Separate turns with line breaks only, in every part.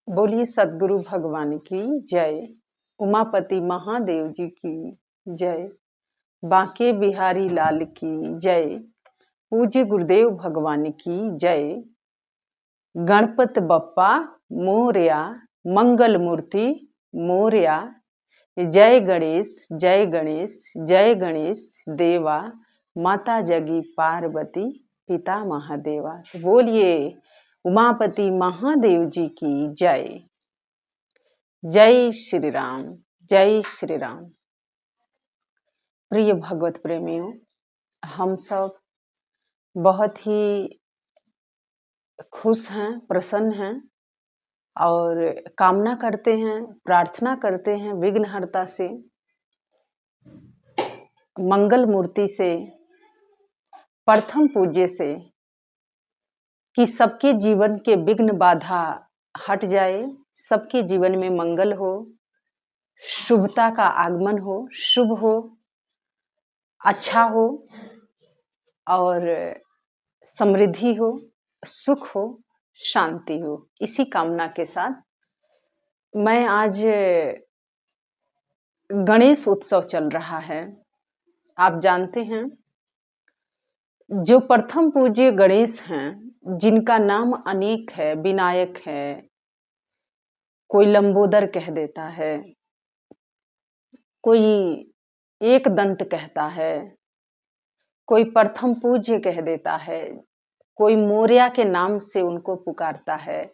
बोलिए सद्गुरु भगवान की जय। उमापति महादेव जी की जय। बांके बिहारी लाल की जय। पूज्य गुरुदेव भगवान की जय। गणपत बप्पा मोरया, मंगल मूर्ति मोरया। जय गणेश जय गणेश जय गणेश देवा। माता जगी पार्वती पिता महादेवा। बोलिए उमापति महादेव जी की जय। जय श्री राम जय श्री राम। प्रिय भगवत प्रेमियों, हम सब बहुत ही खुश हैं, प्रसन्न हैं और कामना करते हैं, प्रार्थना करते हैं विघ्नहर्ता से, मंगल मूर्ति से, प्रथम पूज्य से कि सबके जीवन के विघ्न बाधा हट जाए, सबके जीवन में मंगल हो, शुभता का आगमन हो, शुभ हो, अच्छा हो और समृद्धि हो, सुख हो, शांति हो। इसी कामना के साथ मैं आज गणेश उत्सव चल रहा है। आप जानते हैं जो प्रथम पूज्य गणेश हैं, जिनका नाम अनेक है, विनायक है, कोई लंबोदर कह देता है, कोई एक दंत कहता है, कोई प्रथम पूज्य कह देता है, कोई मोरया के नाम से उनको पुकारता है,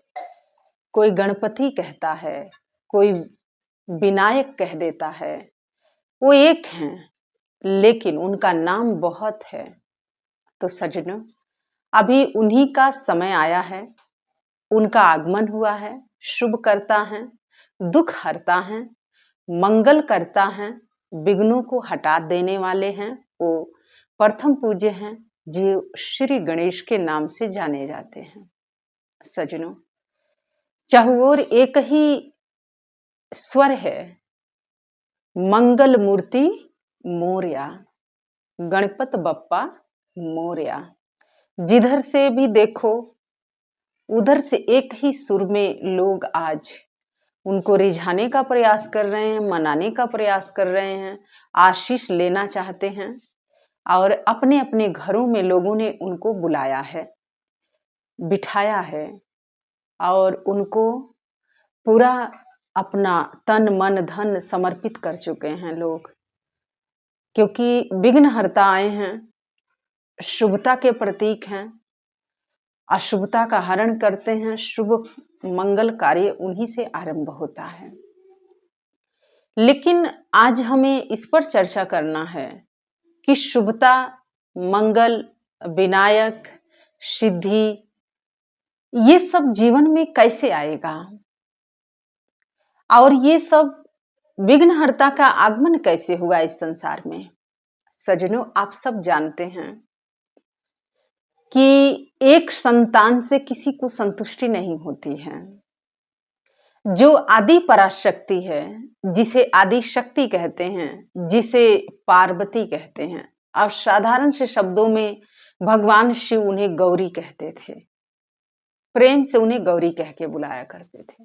कोई गणपति कहता है, कोई विनायक कह देता है। वो एक हैं लेकिन उनका नाम बहुत है। तो सज्जनों, अभी उन्हीं का समय आया है, उनका आगमन हुआ है। शुभ करता है, दुख हरता है, मंगल करता है, विघ्नों को हटा देने वाले हैं। वो प्रथम पूज्य हैं जो श्री गणेश के नाम से जाने जाते हैं। सज्जनों, चहुओर एक ही स्वर है, मंगल मूर्ति मोरया, गणपत बप्पा मोरया। जिधर से भी देखो उधर से एक ही सुर में लोग आज उनको रिझाने का प्रयास कर रहे हैं, मनाने का प्रयास कर रहे हैं, आशीष लेना चाहते हैं और अपने अपने घरों में लोगों ने उनको बुलाया है, बिठाया है और उनको पूरा अपना तन मन धन समर्पित कर चुके हैं लोग, क्योंकि विघ्नहर्ता आए हैं, शुभता के प्रतीक हैं, अशुभता का हरण करते हैं। शुभ मंगल कार्य उन्हीं से आरंभ होता है। लेकिन आज हमें इस पर चर्चा करना है कि शुभता, मंगल, विनायक, सिद्धि, ये सब जीवन में कैसे आएगा और ये सब विघ्नहर्ता का आगमन कैसे हुआ इस संसार में। सज्जनों, आप सब जानते हैं कि एक संतान से किसी को संतुष्टि नहीं होती है। जो आदि पराशक्ति है, जिसे आदि शक्ति कहते हैं, जिसे पार्वती कहते हैं, अब साधारण से शब्दों में भगवान शिव उन्हें गौरी कहते थे, प्रेम से उन्हें गौरी कह के बुलाया करते थे।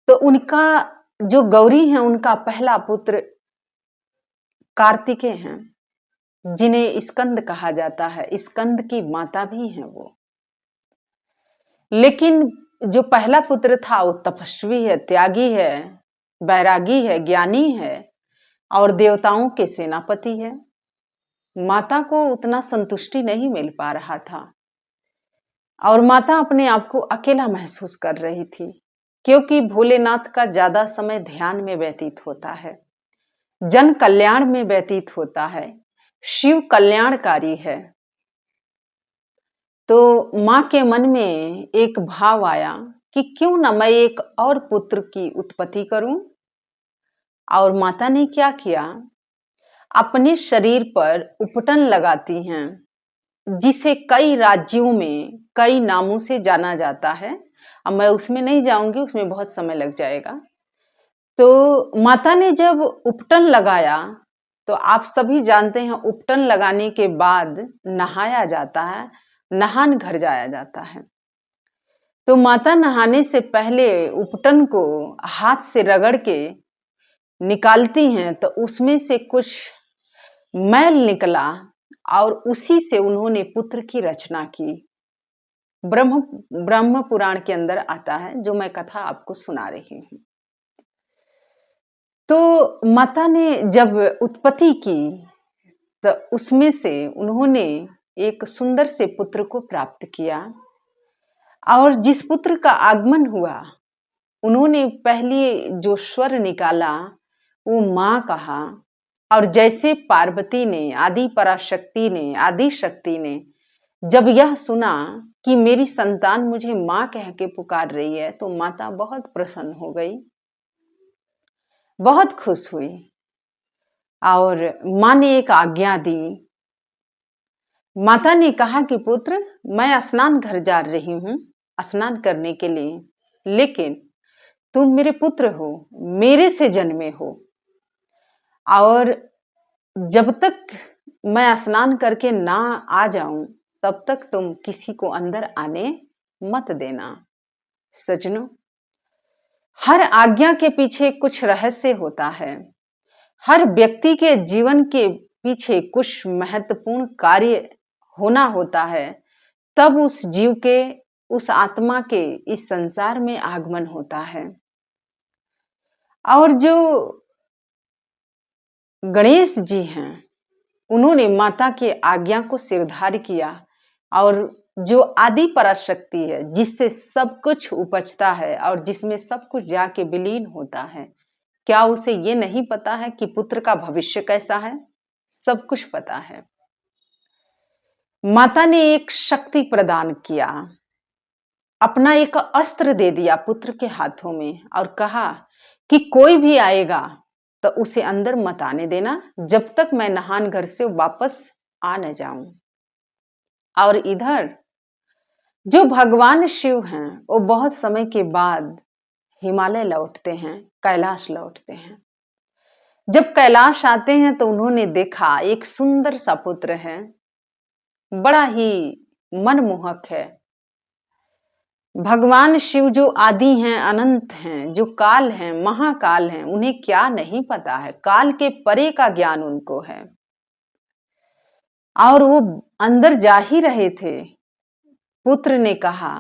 तो उनका जो गौरी है, उनका पहला पुत्र कार्तिकेय हैं, जिन्हें स्कंद कहा जाता है, स्कंद की माता भी हैं वो। लेकिन जो पहला पुत्र था वो तपस्वी है, त्यागी है, बैरागी है, ज्ञानी है और देवताओं के सेनापति है। माता को उतना संतुष्टि नहीं मिल पा रहा था और माता अपने आप को अकेला महसूस कर रही थी, क्योंकि भोलेनाथ का ज्यादा समय ध्यान में व्यतीत होता है, जन कल्याण में व्यतीत होता है, शिव कल्याणकारी है। तो माँ के मन में एक भाव आया कि क्यों न मैं एक और पुत्र की उत्पत्ति करूं। और माता ने क्या किया, अपने शरीर पर उपटन लगाती हैं, जिसे कई राज्यों में कई नामों से जाना जाता है। अब मैं उसमें नहीं जाऊंगी, उसमें बहुत समय लग जाएगा। तो माता ने जब उपटन लगाया तो आप सभी जानते हैं, उपटन लगाने के बाद नहाया जाता है, नहान घर जाया जाता है। तो माता नहाने से पहले उपटन को हाथ से रगड़ के निकालती हैं, तो उसमें से कुछ मैल निकला और उसी से उन्होंने पुत्र की रचना की। ब्रह्म ब्रह्म पुराण के अंदर आता है, जो मैं कथा आपको सुना रही हूँ। तो माता ने जब उत्पत्ति की तो उसमें से उन्होंने एक सुंदर से पुत्र को प्राप्त किया, और जिस पुत्र का आगमन हुआ उन्होंने पहले जो स्वर निकाला वो माँ कहा। और जैसे पार्वती ने, आदि पराशक्ति ने, आदि शक्ति ने जब यह सुना कि मेरी संतान मुझे माँ कह के पुकार रही है, तो माता बहुत प्रसन्न हो गई, बहुत खुश हुई, और माँ ने एक आज्ञा दी। माता ने कहा कि पुत्र, मैं स्नान घर जा रही हूँ स्नान करने के लिए, लेकिन तुम मेरे पुत्र हो, मेरे से जन्मे हो, और जब तक मैं स्नान करके ना आ जाऊं तब तक तुम किसी को अंदर आने मत देना। सजनों, हर आज्ञा के पीछे कुछ रहस्य होता है। हर व्यक्ति के जीवन के पीछे कुछ महत्वपूर्ण कार्य होना होता है, तब उस जीव के, उस आत्मा के इस संसार में आगमन होता है। और जो गणेश जी हैं, उन्होंने माता की आज्ञा को सिरधार किया, और जो आदि पराशक्ति है, जिससे सब कुछ उपजता है और जिसमें सब कुछ जाके विलीन होता है, क्या उसे ये नहीं पता है कि पुत्र का भविष्य कैसा है? सब कुछ पता है। माता ने एक शक्ति प्रदान किया, अपना एक अस्त्र दे दिया पुत्र के हाथों में, और कहा कि कोई भी आएगा तो उसे अंदर मत आने देना जब तक मैं नहान घर से वापस आ न जाऊं। और इधर जो भगवान शिव हैं, वो बहुत समय के बाद हिमालय लौटते हैं, कैलाश लौटते हैं। जब कैलाश आते हैं तो उन्होंने देखा एक सुंदर सा पुत्र है, बड़ा ही मनमोहक है। भगवान शिव जो आदि हैं, अनंत हैं, जो काल हैं, महाकाल हैं, उन्हें क्या नहीं पता है? काल के परे का ज्ञान उनको है, और वो अंदर जा ही रहे थे। पुत्र ने कहा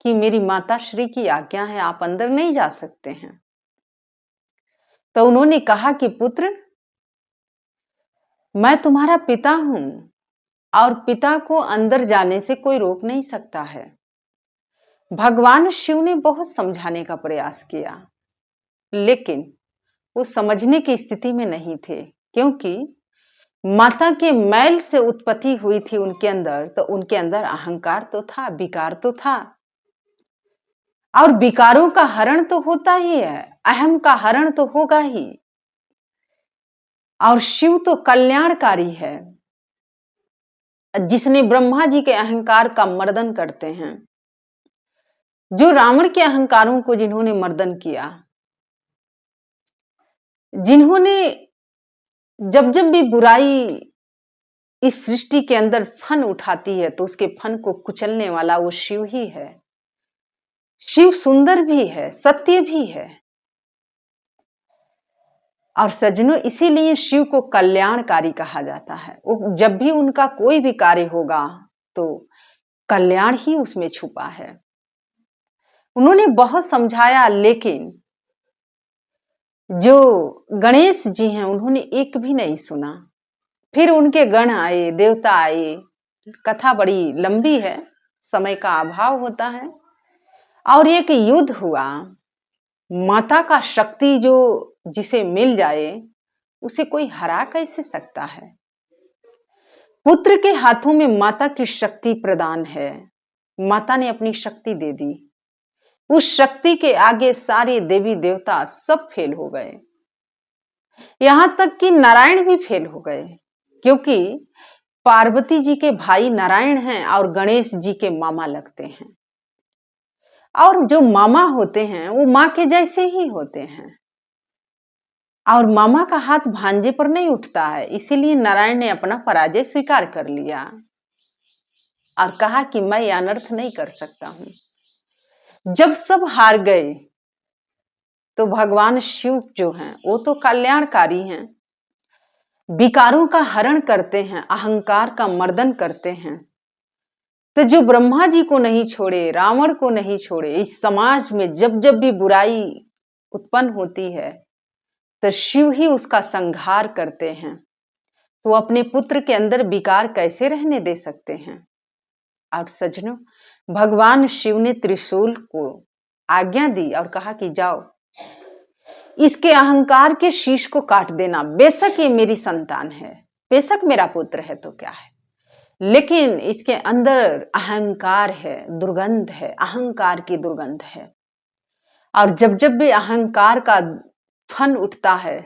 कि मेरी माता श्री की आज्ञा है, आप अंदर नहीं जा सकते हैं। तो उन्होंने कहा कि पुत्र, मैं तुम्हारा पिता हूं, और पिता को अंदर जाने से कोई रोक नहीं सकता है। भगवान शिव ने बहुत समझाने का प्रयास किया, लेकिन वो समझने की स्थिति में नहीं थे, क्योंकि माता के मैल से उत्पत्ति हुई थी उनके अंदर, तो उनके अंदर अहंकार तो था, विकार तो था, और विकारों का हरण तो होता ही है, अहम का हरण तो होगा ही। और शिव तो कल्याणकारी है, जिसने ब्रह्मा जी के अहंकार का मर्दन करते हैं। जो रावण के अहंकारों को जिन्होंने मर्दन किया, जिन्होंने जब जब भी बुराई इस सृष्टि के अंदर फन उठाती है तो उसके फन को कुचलने वाला वो शिव ही है। शिव सुंदर भी है, सत्य भी है, और सज्जनों, इसीलिए शिव को कल्याणकारी कहा जाता है। जब भी उनका कोई भी कार्य होगा तो कल्याण ही उसमें छुपा है। उन्होंने बहुत समझाया, लेकिन जो गणेश जी हैं उन्होंने एक भी नहीं सुना। फिर उनके गण आए, देवता आए, कथा बड़ी लंबी है, समय का अभाव होता है, और एक युद्ध हुआ। माता का शक्ति जो जिसे मिल जाए उसे कोई हरा कैसे सकता है? पुत्र के हाथों में माता की शक्ति प्रदान है, माता ने अपनी शक्ति दे दी। उस शक्ति के आगे सारे देवी देवता सब फेल हो गए, यहां तक कि नारायण भी फेल हो गए, क्योंकि पार्वती जी के भाई नारायण हैं और गणेश जी के मामा लगते हैं, और जो मामा होते हैं वो माँ के जैसे ही होते हैं, और मामा का हाथ भांजे पर नहीं उठता है। इसीलिए नारायण ने अपना पराजय स्वीकार कर लिया और कहा कि मैं यह अनर्थ नहीं कर सकता हूं। जब सब हार गए तो भगवान शिव जो हैं वो तो कल्याणकारी हैं, विकारों का हरण करते हैं, अहंकार का मर्दन करते हैं। तो जो ब्रह्मा जी को नहीं छोड़े, रावण को नहीं छोड़े, इस समाज में जब जब भी बुराई उत्पन्न होती है तो शिव ही उसका संहार करते हैं। तो अपने पुत्र के अंदर विकार कैसे रहने दे सकते हैं। और सज्जनों, भगवान शिव ने त्रिशूल को आज्ञा दी और कहा कि जाओ इसके अहंकार के शीश को काट देना। बेशक ये मेरी संतान है, बेशक मेरा पुत्र है तो क्या है, लेकिन इसके अंदर अहंकार है, दुर्गंध है, अहंकार की दुर्गंध है। और जब जब भी अहंकार का फन उठता है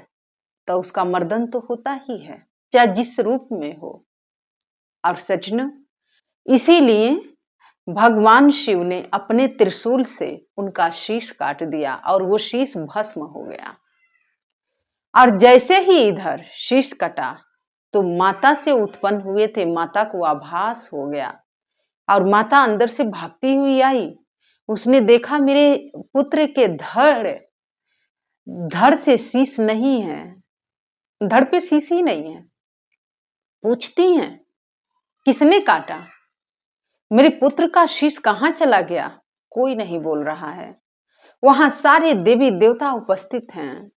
तो उसका मर्दन तो होता ही है, चाहे जिस रूप में हो। और सज्जनों, इसीलिए भगवान शिव ने अपने त्रिशूल से उनका शीश काट दिया और वो शीश भस्म हो गया। और जैसे ही इधर शीश कटा तो माता से उत्पन्न हुए थे, माता को आभास हो गया और माता अंदर से भागती हुई आई। उसने देखा मेरे पुत्र के धड़ से शीश नहीं है, धड़ पे शीश ही नहीं है। पूछती हैं किसने काटा, मेरे पुत्र का शीश कहाँ चला गया। कोई नहीं बोल रहा है। वहां सारे देवी देवता उपस्थित हैं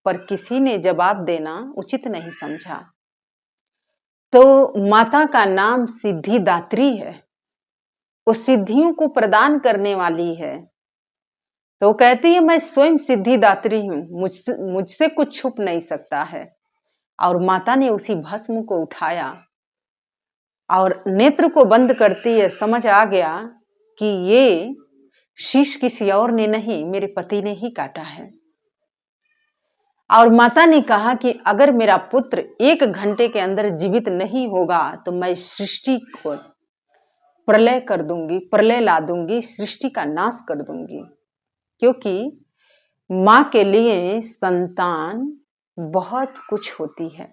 पर किसी ने जवाब देना उचित नहीं समझा। तो माता का नाम सिद्धिदात्री है, वो सिद्धियों को प्रदान करने वाली है। तो कहती है मैं स्वयं सिद्धिदात्री हूं, मुझसे कुछ छुप नहीं सकता है। और माता ने उसी भस्म को उठाया और नेत्र को बंद करती है, समझ आ गया कि ये शीश किसी और ने नहीं, मेरे पति ने ही काटा है। और माता ने कहा कि अगर मेरा पुत्र 1 घंटे के अंदर जीवित नहीं होगा तो मैं सृष्टि को प्रलय कर दूंगी, प्रलय ला दूंगी, सृष्टि का नाश कर दूंगी। क्योंकि माँ के लिए संतान बहुत कुछ होती है।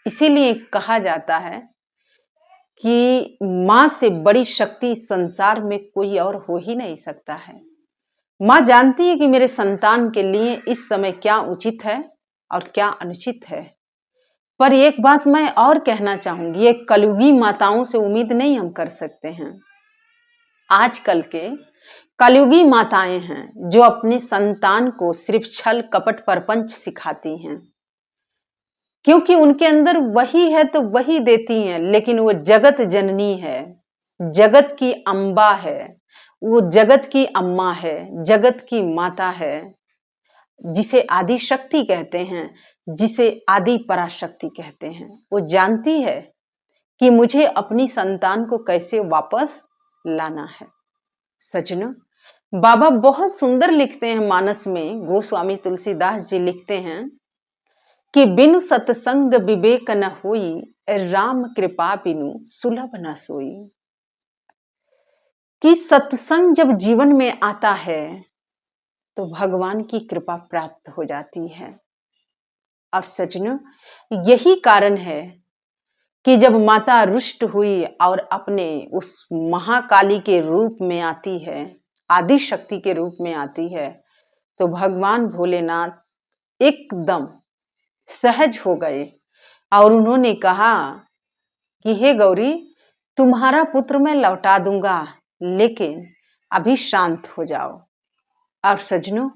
इसीलिए कहा जाता है कि माँ से बड़ी शक्ति संसार में कोई और हो ही नहीं सकता है। माँ जानती है कि मेरे संतान के लिए इस समय क्या उचित है और क्या अनुचित है। पर एक बात मैं और कहना चाहूंगी, ये कलयुगी माताओं से उम्मीद नहीं हम कर सकते हैं। आजकल के कलयुगी माताएं हैं जो अपने संतान को सिर्फ छल कपट परपंच सिखाती हैं, क्योंकि उनके अंदर वही है तो वही देती हैं। लेकिन वो जगत जननी है, जगत की अम्बा है, वो जगत की अम्मा है, जगत की माता है, जिसे आदि शक्ति कहते हैं, जिसे आदि पराशक्ति कहते हैं। वो जानती है कि मुझे अपनी संतान को कैसे वापस लाना है। सज्जनों, बाबा बहुत सुंदर लिखते हैं मानस में, गोस्वामी तुलसीदास जी लिखते हैं कि बिनु सत्संग विवेक न होई, राम कृपा बिनु सुलभ न सोई। कि सत्संग जब जीवन में आता है तो भगवान की कृपा प्राप्त हो जाती है। और सज्जनों, यही कारण है कि जब माता रुष्ट हुई और अपने उस महाकाली के रूप में आती है, आदि शक्ति के रूप में आती है, तो भगवान भोलेनाथ एकदम सहज हो गए और उन्होंने कहा कि हे गौरी, तुम्हारा पुत्र मैं लौटा दूंगा, लेकिन अभी शांत हो जाओ। और सज्जनों,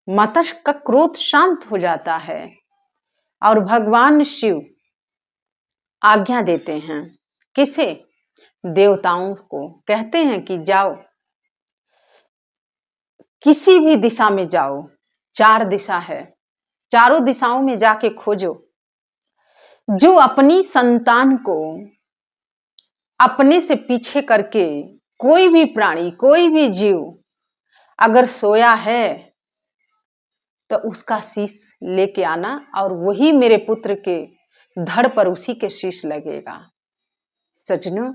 माता का क्रोध शांत हो जाता है और भगवान शिव आज्ञा देते हैं। किसे? देवताओं को। कहते हैं कि जाओ, किसी भी दिशा में जाओ, 4 दिशा है, चारों दिशाओं में जाके खोजो। जो अपनी संतान को अपने से पीछे करके कोई भी प्राणी, कोई भी जीव अगर सोया है तो उसका शीश लेके आना और वही मेरे पुत्र के धड़ पर उसी के शीश लगेगा। सज्जनों,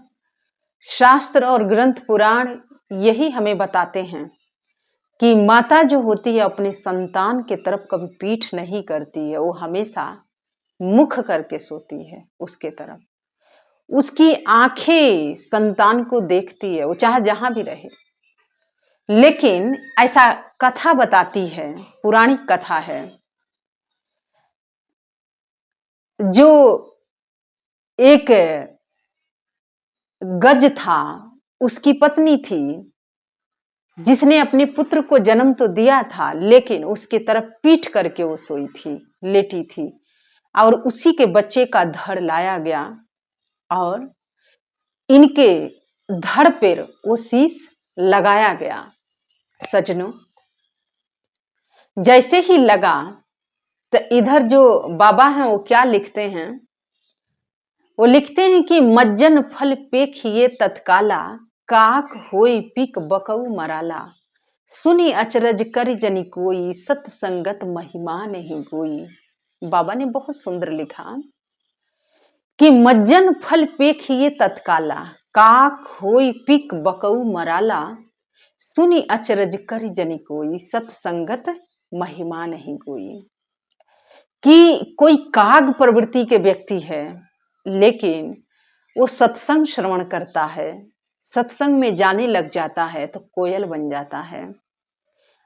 शास्त्र और ग्रंथ पुराण यही हमें बताते हैं कि माता जो होती है अपने संतान के तरफ कभी पीठ नहीं करती है, वो हमेशा मुख करके सोती है उसके तरफ। उसकी आंखें संतान को देखती है, वो चाहे जहां भी रहे। लेकिन ऐसा कथा बताती है, पौराणिक कथा है, जो एक गज था, उसकी पत्नी थी, जिसने अपने पुत्र को जन्म तो दिया था, लेकिन उसकी तरफ पीठ करके वो सोई थी, लेटी थी, और उसी के बच्चे का धड़ लाया गया और इनके धड़ पर वो शीश लगाया गया। सजनों, जैसे ही लगा तो इधर जो बाबा हैं वो क्या लिखते हैं, वो लिखते हैं कि मज्जन फल पेखिए तत्काला, काक होई पिक बकऊ मराला, सुनी अचरज कर जनि कोई, सत्संगत महिमा नहीं कोई। बाबा ने बहुत सुंदर लिखा कि मज्जन फल पेखिए तत्काला, काक होई पिक बकऊ मराला, सुनी अचरज कर जनि कोई, सत्संगत महिमा नहीं कोई। कि कोई काग प्रवृत्ति के व्यक्ति है, लेकिन वो सत्संग श्रवण करता है, सत्संग में जाने लग जाता है तो कोयल बन जाता है,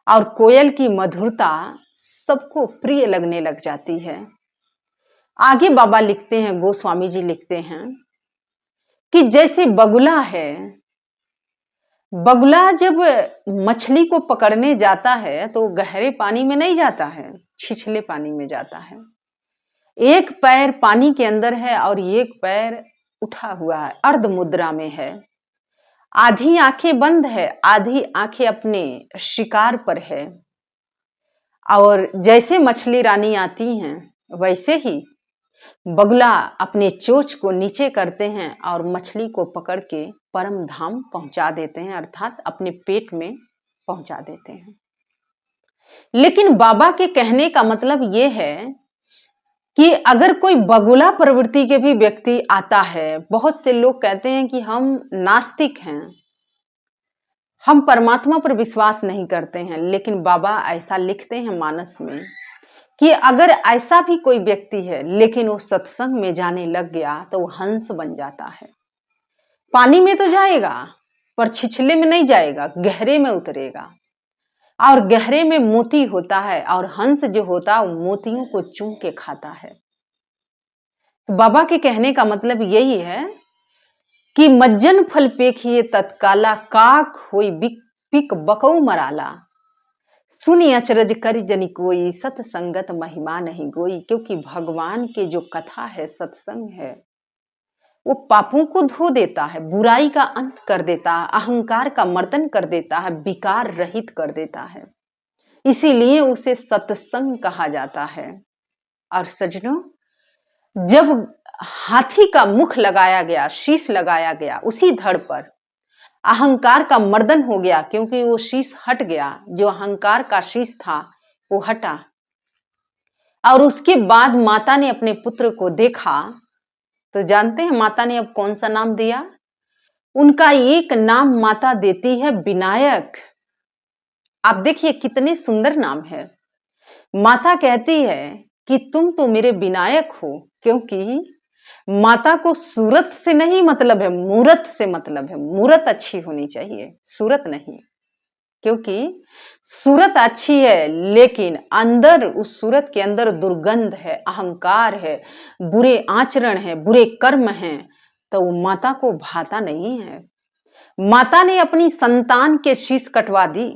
और कोयल की मधुरता सबको प्रिय लगने लग जाती है। आगे बाबा लिखते हैं, गोस्वामी जी लिखते हैं कि जैसे बगुला है, बगुला जब मछली को पकड़ने जाता है तो गहरे पानी में नहीं जाता है, छिछले पानी में जाता है। एक पैर पानी के अंदर है और एक पैर उठा हुआ है, अर्ध मुद्रा में है, आधी आंखें बंद है, आधी आंखें अपने शिकार पर है। और जैसे मछली रानी आती हैं, वैसे ही बगुला अपने चोंच को नीचे करते हैं और मछली को पकड़ के परम धाम पहुंचा देते हैं, अर्थात अपने पेट में पहुंचा देते हैं। लेकिन बाबा के कहने का मतलब ये है कि अगर कोई बगुला प्रवृत्ति के भी व्यक्ति आता है, बहुत से लोग कहते हैं कि हम नास्तिक हैं, हम परमात्मा पर विश्वास नहीं करते हैं, लेकिन बाबा ऐसा लिखते हैं मानस में कि अगर ऐसा भी कोई व्यक्ति है लेकिन वो सत्संग में जाने लग गया तो वो हंस बन जाता है। पानी में तो जाएगा पर छिछले में नहीं जाएगा, गहरे में उतरेगा, और गहरे में मोती होता है, और हंस जो होता है वो मोतियों को चूम के खाता है। तो बाबा के कहने का मतलब यही है कि मज्जन फल पेखिए तत्काला, काक होई पिक बकऊ मराला, सुनी अचरज करी जनि कोई, सत्संगत महिमा नहीं गोई। क्योंकि भगवान के जो कथा है, सत्संग है, वो पापों को धो देता है, बुराई का अंत कर देता है, अहंकार का मर्दन कर देता है, विकार रहित कर देता है, इसीलिए उसे सत्संग कहा जाता है। और सजनों, जब हाथी का मुख लगाया गया, शीश लगाया गया उसी धड़ पर, अहंकार का मर्दन हो गया, क्योंकि वो शीश हट गया, जो अहंकार का शीश था वो हटा। और उसके बाद माता ने अपने पुत्र को देखा, तो जानते हैं माता ने अब कौन सा नाम दिया? उनका एक नाम माता देती है विनायक। आप देखिए कितने सुंदर नाम है। माता कहती है कि तुम तो मेरे विनायक हो, क्योंकि माता को सूरत से नहीं मतलब है, मूरत से मतलब है। मूरत अच्छी होनी चाहिए, सूरत नहीं, क्योंकि सूरत अच्छी है लेकिन अंदर, उस सूरत के अंदर दुर्गंध है, अहंकार है, बुरे आचरण है, बुरे कर्म हैं, तो वो माता को भाता नहीं है। माता ने अपनी संतान के शीश कटवा दी,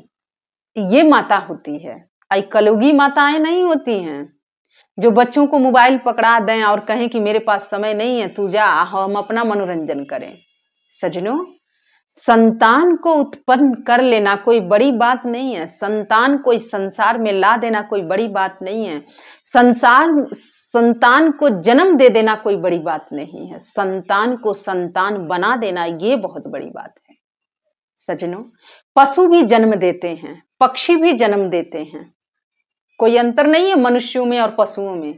ये माता होती है। आई कलयुगी माताएं नहीं होती हैं जो बच्चों को मोबाइल पकड़ा दें और कहें कि मेरे पास समय नहीं है, तू जा, हम अपना मनोरंजन करें। सजनों, संतान को उत्पन्न कर लेना कोई बड़ी बात नहीं है, संतान को इस संसार में ला देना कोई बड़ी बात नहीं है, संतान को जन्म दे देना कोई बड़ी बात नहीं है, संतान को संतान बना देना ये बहुत बड़ी बात है। सजनों, पशु भी जन्म देते हैं, पक्षी भी जन्म देते हैं, कोई अंतर नहीं है मनुष्यों में और पशुओं में,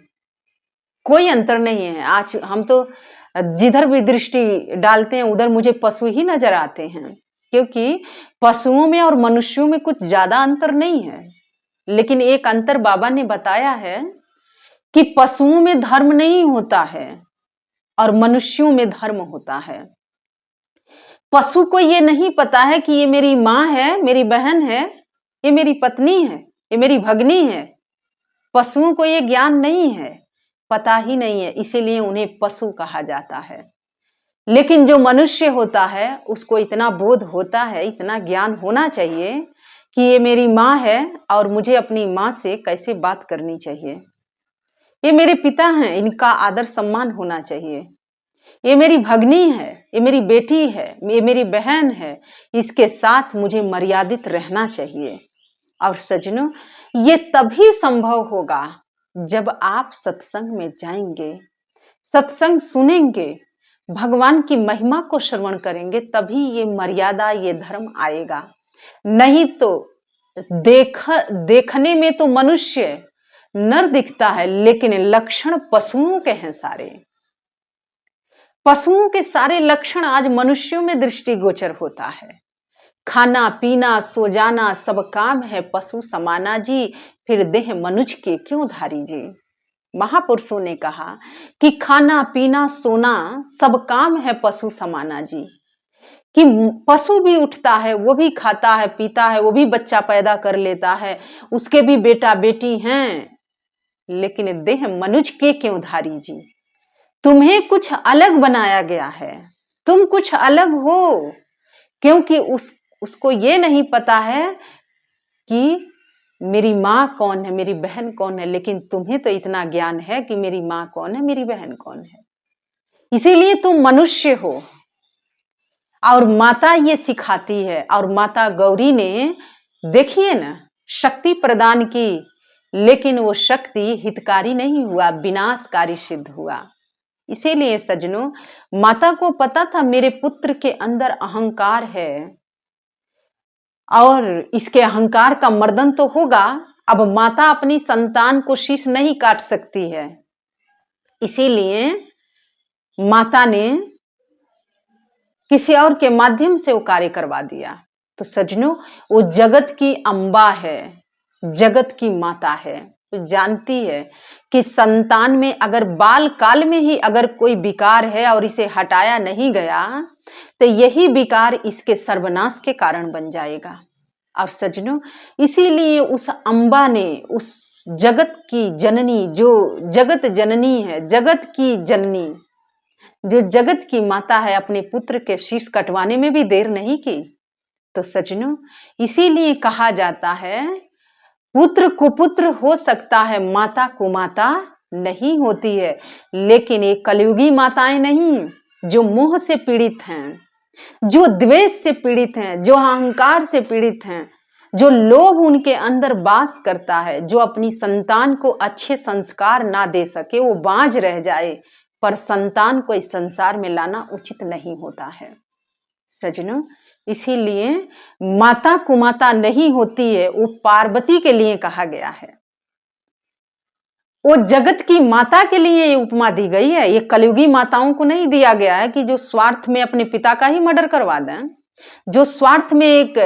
कोई अंतर नहीं है। आज हम तो जिधर भी दृष्टि डालते हैं उधर मुझे पशु ही नजर आते हैं, क्योंकि पशुओं में और मनुष्यों में कुछ ज्यादा अंतर नहीं है। लेकिन एक अंतर बाबा ने बताया है कि पशुओं में धर्म नहीं होता है और मनुष्यों में धर्म होता है। पशु को ये नहीं पता है कि ये मेरी माँ है, मेरी बहन है, ये मेरी पत्नी है, ये मेरी भगनी है। पशुओं को ये ज्ञान नहीं है, पता ही नहीं है, इसीलिए उन्हें पशु कहा जाता है। लेकिन जो मनुष्य होता है उसको इतना बोध होता है, इतना ज्ञान होना चाहिए कि ये मेरी माँ है और मुझे अपनी माँ से कैसे बात करनी चाहिए। ये मेरे पिता हैं, इनका आदर सम्मान होना चाहिए। ये मेरी भगनी है, ये मेरी बेटी है, ये मेरी बहन है, इसके साथ मुझे मर्यादित रहना चाहिए। और सज्जनों, ये तभी संभव होगा जब आप सत्संग में जाएंगे, सत्संग सुनेंगे, भगवान की महिमा को श्रवण करेंगे, तभी ये मर्यादा, ये धर्म आएगा। नहीं तो देखने में तो मनुष्य नर दिखता है, लेकिन लक्षण पशुओं के हैं सारे। पशुओं के सारे लक्षण आज मनुष्यों में दृष्टिगोचर होता है। खाना पीना सो जाना सब काम है पशु समाना जी, फिर देह मनुज के क्यों धारी जी। महापुरुषों ने कहा कि खाना पीना सोना सब काम है पशु समाना जी, कि पशु भी उठता है, वो भी खाता है पीता है, वो भी बच्चा पैदा कर लेता है, उसके भी बेटा बेटी हैं, लेकिन देह मनुज के क्यों धारी जी। तुम्हें कुछ अलग बनाया गया है, तुम कुछ अलग हो, क्योंकि उसको ये नहीं पता है कि मेरी माँ कौन है, मेरी बहन कौन है, लेकिन तुम्हें तो इतना ज्ञान है कि मेरी माँ कौन है, मेरी बहन कौन है, इसीलिए तुम मनुष्य हो। और माता ये सिखाती है, और माता गौरी ने देखिए ना शक्ति प्रदान की, लेकिन वो शक्ति हितकारी नहीं हुआ, विनाशकारी सिद्ध हुआ। इसीलिए सज्जनों, माता को पता था मेरे पुत्र के अंदर अहंकार है और इसके अहंकार का मर्दन तो होगा। अब माता अपनी संतान को शीश नहीं काट सकती है, इसीलिए माता ने किसी और के माध्यम से वो कार्य करवा दिया। तो सज्जनों, वो जगत की अम्बा है, जगत की माता है, वो जानती है कि संतान में अगर बाल काल में ही अगर कोई विकार है और इसे हटाया नहीं गया तो यही विकार इसके सर्वनाश के कारण बन जाएगा। और सज्जनों, इसीलिए उस अम्बा ने, उस जगत की जननी, जो जगत जननी है, जगत की जननी, जो जगत की माता है, अपने पुत्र के शीश कटवाने में भी देर नहीं की। तो सज्जनों, इसीलिए कहा जाता है पुत्र कुपुत्र हो सकता है, माता कुमाता नहीं होती है। लेकिन ये कलयुगी माताएं नहीं, जो मोह से पीड़ित हैं, जो द्वेष से पीड़ित हैं, जो अहंकार से पीड़ित हैं, जो लोभ उनके अंदर वास करता है, जो अपनी संतान को अच्छे संस्कार ना दे सके, वो बांझ रह जाए, पर संतान को इस संसार में लाना उचित नहीं होता है। सज्जनों, इसीलिए माता कुमाता नहीं होती है, वो पार्वती के लिए कहा गया है, वो जगत की माता के लिए ये उपमा दी गई है। ये कलयुगी माताओं को नहीं दिया गया है कि जो स्वार्थ में अपने पिता का ही मर्डर करवा दें, जो स्वार्थ में एक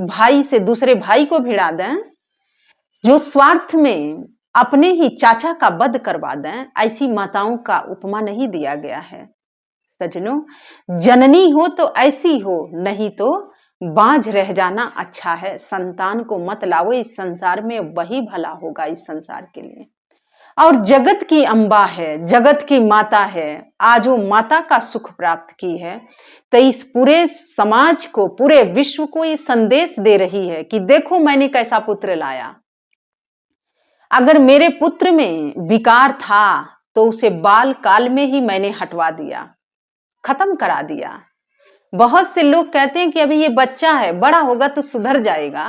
भाई से दूसरे भाई को भिड़ा दें, जो स्वार्थ में अपने ही चाचा का वध करवा दें, ऐसी माताओं का उपमा नहीं दिया गया है। सज्जनों, जननी हो तो ऐसी हो, नहीं तो बांझ रह जाना अच्छा है। संतान को मत लाओ इस संसार में, वही भला होगा इस संसार के लिए। और जगत की अम्बा है, जगत की माता है, आज वो माता का सुख प्राप्त की है, तो इस पूरे समाज को, पूरे विश्व को ये संदेश दे रही है कि देखो मैंने कैसा पुत्र लाया। अगर मेरे पुत्र में विकार था तो उसे बाल काल में ही मैंने हटवा दिया, खत्म करा दिया। बहुत से लोग कहते हैं कि अभी ये बच्चा है, बड़ा होगा तो सुधर जाएगा।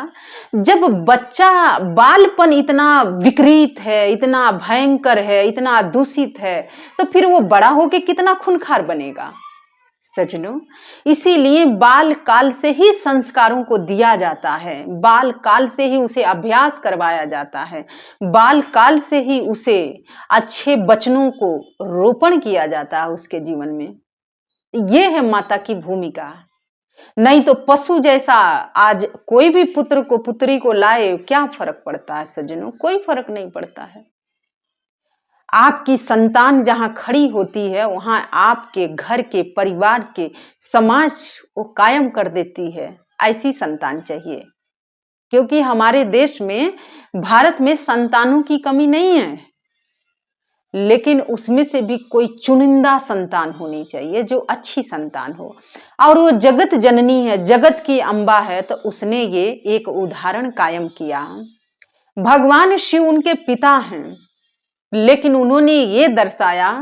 जब बच्चा बालपन इतना विकृत है, इतना भयंकर है, इतना दूषित है, तो फिर वो बड़ा होके कितना खूंखार बनेगा। सज्जनों, इसीलिए बाल काल से ही संस्कारों को दिया जाता है, बाल काल से ही उसे अभ्यास करवाया जाता है, बाल काल से ही उसे अच्छे वचनों को रोपण किया जाता है उसके जीवन में। ये है माता की भूमिका। नहीं तो पशु जैसा आज कोई भी पुत्र को, पुत्री को लाए, क्या फर्क पड़ता है सज्जनों? कोई फर्क नहीं पड़ता है। आपकी संतान जहां खड़ी होती है वहां आपके घर के, परिवार के, समाज को कायम कर देती है। ऐसी संतान चाहिए, क्योंकि हमारे देश में, भारत में संतानों की कमी नहीं है, लेकिन उसमें से भी कोई चुनिंदा संतान होनी चाहिए जो अच्छी संतान हो। और वो जगत जननी है, जगत की अम्बा है, तो उसने ये एक उदाहरण कायम किया। भगवान शिव उनके पिता हैं, लेकिन उन्होंने ये दर्शाया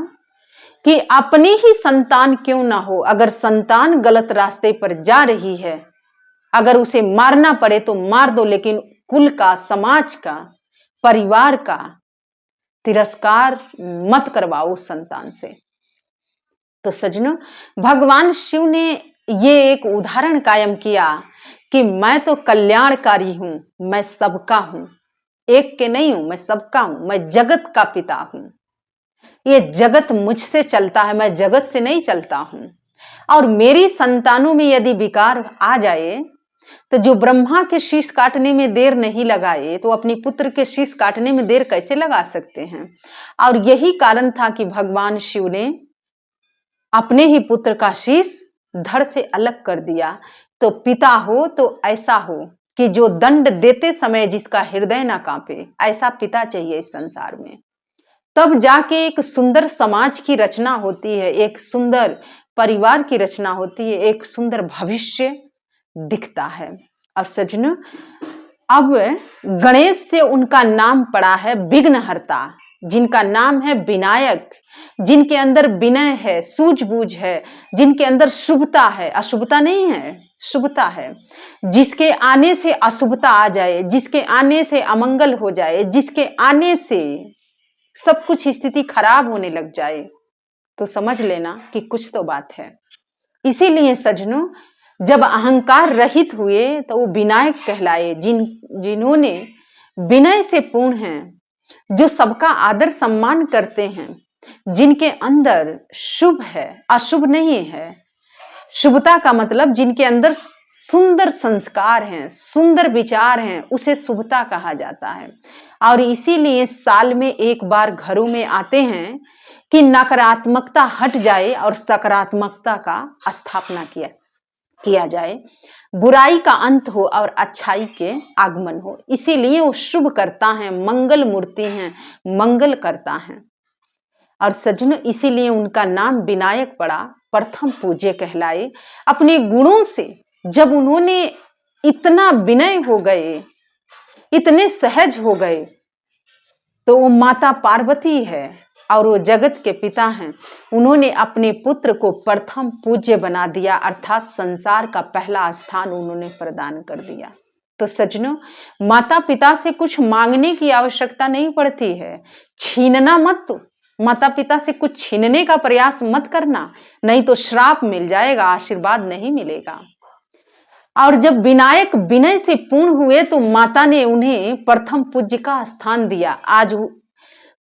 कि अपनी ही संतान क्यों ना हो, अगर संतान गलत रास्ते पर जा रही है, अगर उसे मारना पड़े तो मार दो, लेकिन कुल का, समाज का, परिवार का तिरस्कार मत करवाओ उस संतान से। तो सज्जनों, भगवान शिव ने ये एक उदाहरण कायम किया कि मैं तो कल्याणकारी हूं, मैं सबका हूं, एक के नहीं हूं, मैं सबका हूं, मैं जगत का पिता हूं। ये जगत मुझसे चलता है, मैं जगत से नहीं चलता हूं। और मेरी संतानों में यदि विकार आ जाए, तो जो ब्रह्मा के शीश काटने में देर नहीं लगाए, तो अपनी पुत्र के शीश काटने में देर कैसे लगा सकते हैं। और यही कारण था कि भगवान शिव ने अपने ही पुत्र का शीश धड़ से अलग कर दिया। तो पिता हो तो ऐसा हो कि जो दंड देते समय जिसका हृदय ना कांपे, ऐसा पिता चाहिए इस संसार में। तब जाके एक सुंदर समाज की रचना होती है, एक सुंदर परिवार की रचना होती है, एक सुंदर भविष्य दिखता है। और सज्जनों, अब गणेश से उनका नाम पड़ा है विघ्नहर्ता, जिनका नाम है विनायक, जिनके अंदर विनय है, सूझबूझ है, जिनके अंदर शुभता है, अशुभता नहीं है, शुभता है। जिसके आने से अशुभता आ जाए, जिसके आने से अमंगल हो जाए, जिसके आने से सब कुछ स्थिति खराब होने लग जाए, तो समझ लेना कि कुछ तो बात है। इसीलिए सज्जनों, जब अहंकार रहित हुए तो वो विनायक कहलाए, जिन्होंने विनय से पूर्ण हैं, जो सबका आदर सम्मान करते हैं, जिनके अंदर शुभ है, अशुभ नहीं है। शुभता का मतलब जिनके अंदर सुंदर संस्कार हैं, सुंदर विचार हैं, उसे शुभता कहा जाता है। और इसीलिए साल में एक बार घरों में आते हैं कि नकारात्मकता हट जाए और सकारात्मकता का स्थापना किया जाए, बुराई का अंत हो और अच्छाई के आगमन हो। इसीलिए वो शुभ करता है, मंगल मूर्ति हैं, मंगल करता है। और सज्जनों, इसीलिए उनका नाम विनायक पड़ा, प्रथम पूज्य कहलाए। अपने गुणों से जब उन्होंने इतना विनय हो गए, इतने सहज हो गए, तो वो माता पार्वती है और वो जगत के पिता हैं। उन्होंने अपने पुत्र को प्रथम पूज्य बना दिया, अर्थात संसार का पहला स्थान उन्होंने प्रदान कर दिया। तो सज्जनों, माता पिता से कुछ मांगने की आवश्यकता नहीं पड़ती है, छीनना मत, माता पिता से कुछ छीनने का प्रयास मत करना, नहीं तो श्राप मिल जाएगा, आशीर्वाद नहीं मिलेगा। और जब विनायक विनय से पूर्ण हुए तो माता ने उन्हें प्रथम पूज्य का स्थान दिया। आज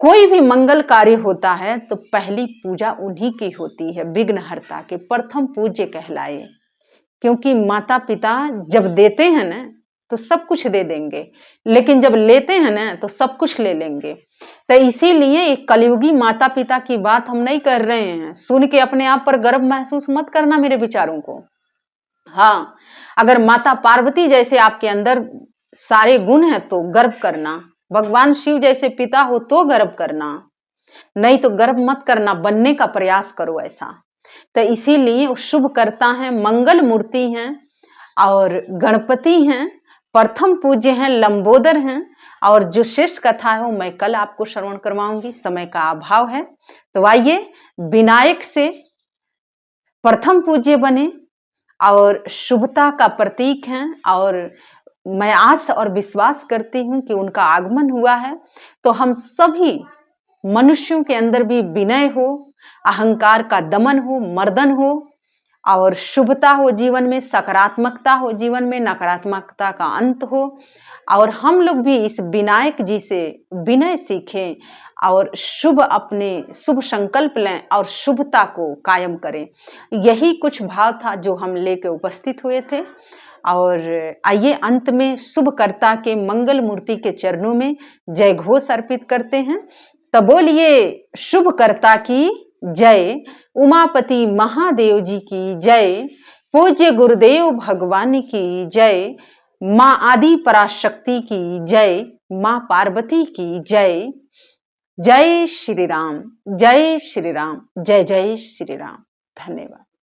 कोई भी मंगल कार्य होता है तो पहली पूजा उन्हीं की होती है, विघ्नहर्ता के, प्रथम पूज्य कहलाए। क्योंकि माता पिता जब देते हैं ना तो सब कुछ दे देंगे, लेकिन जब लेते हैं ना तो सब कुछ ले लेंगे। तो इसीलिए एक कलयुगी माता पिता की बात हम नहीं कर रहे हैं। सुन के अपने आप पर गर्व महसूस मत करना मेरे विचारों को। हाँ, अगर माता पार्वती जैसे आपके अंदर सारे गुण हैं तो गर्व करना, भगवान शिव जैसे पिता हो तो गर्व करना, नहीं तो गर्व मत करना, बनने का प्रयास करो ऐसा। तो इसीलिए शुभ करता है, मंगल मूर्ति हैं और गणपति हैं, प्रथम पूज्य हैं, लंबोदर हैं। और जो शेष कथा है वो मैं कल आपको श्रवण करवाऊंगी, समय का अभाव है। तो आइए, विनायक से प्रथम पूज्य बने और शुभता का प्रतीक हैं, और मैं आस और विश्वास करती हूं कि उनका आगमन हुआ है तो हम सभी मनुष्यों के अंदर भी विनय हो, अहंकार का दमन हो, मर्दन हो, और शुभता हो जीवन में, सकारात्मकता हो जीवन में, नकारात्मकता का अंत हो। और हम लोग भी इस विनायक जी से विनय सीखें और शुभ, अपने शुभ संकल्प लें और शुभता को कायम करें। यही कुछ भाव था जो हम लेके उपस्थित हुए थे। और आइए अंत में शुभकर्ता के मंगल मूर्ति के चरणों में जय घोष अर्पित करते हैं। तो बोलिए शुभकर्ता की जय, उमापति महादेव जी की जय, पूज्य गुरुदेव भगवान की जय, माँ आदि पराशक्ति की जय, माँ पार्वती की जय। जय श्री राम, जय श्री राम, जय जय श्री राम। धन्यवाद।